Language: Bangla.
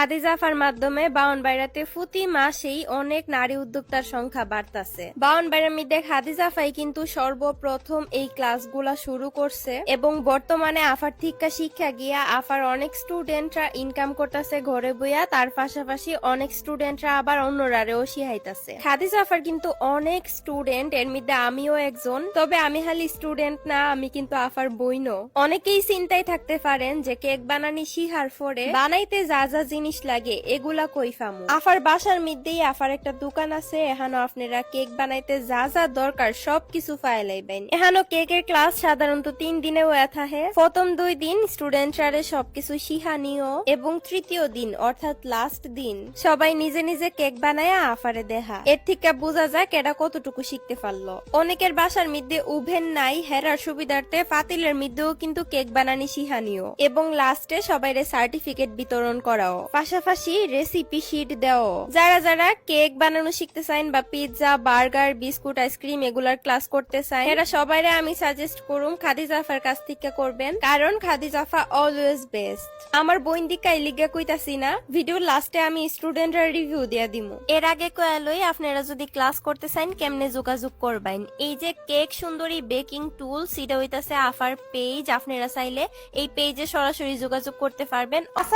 খাদিজা আফার মাধ্যমে বাউনবাইরাতে প্রতি মাসেই অনেক নারী উদ্যোক্তার সংখ্যা বাড়তাছে। বাউনবাইরার মধ্যে খাদিজা আফাই কিন্তু সর্বপ্রথম এই ক্লাসগুলা শুরু করছে এবং বর্তমানে আফার থিকা শিক্ষা গিয়া আফার অনেক স্টুডেন্টরা ইনকাম করতেছে ঘরে বইয়া, তার পাশাপাশি অনেক স্টুডেন্টরা আবার অন্যরারেও শিখাইতাছে। খাদিজা আফার কিন্তু অনেক স্টুডেন্ট, এর মধ্যে আমিও একজন। তবে আমি খালি স্টুডেন্ট না, আমি কিন্তু আফার বইনও। অনেকেই চিন্তায় থাকতে পারেন যে কেক বানানি শিখার পরে বানাইতে যা যা জিনিস লাগে এগুলা কই ফামু। আফার বাসার মধ্যেই আফার একটা দোকান আছে, এখানে আপনারা কেক বানাইতে যা যা দরকার সবকিছু পাইলাইবেন। এখানে কেকের ক্লাস সাধারণত 3 দিনে হয়ে থাকে। প্রথম 2 দিন স্টুডেন্টরা সবকিছু শিখানিও এবং তৃতীয় দিন অর্থাৎ লাস্ট দিন সবাই নিজে নিজে কেক বানায়া আফারে দেখা। এর থেকে বোঝা যায় কেডা কতটুকু শিখতে পারলো। অনেকের বাসার মধ্যে ওভেন নাই, হেরার সুবিধার্থে পাতিলের মধ্যেও কিন্তু কেক বানানি শিখানিও এবং লাস্টে সবাইরে সার্টিফিকেট বিতরণ করাও, পাশাপাশি রেসিপি শিট দেও। যারা যারা কেক বানানো শিখতে চান বা পিৎজা, বার্গার, বিস্কুট, আইসক্রিম এগুলার ক্লাস করতে চান, এরা সবাইরে আমি সাজেস্ট করুম খাদিজা আফার কাছ থেকে করবেন, কারণ খাদিজা আফা অলওয়েজ বেস্ট। আমার বোন দিকাই লিগা কইতাছি না, ভিডিওর লাস্টে আমি স্টুডেন্টরা রিভিউ দিয়া দিমু। এর আগে কয়ালই আপনারা যদি ক্লাস করতে চান কেমনে যোগাযোগ করবেন। এই যে কেক সুন্দরী বেকিং টুল, সেটা হইতাছে আফার পেজ। আপনারা চাইলে এই পেজে সরাসরি যোগাযোগ করতে পারবেন।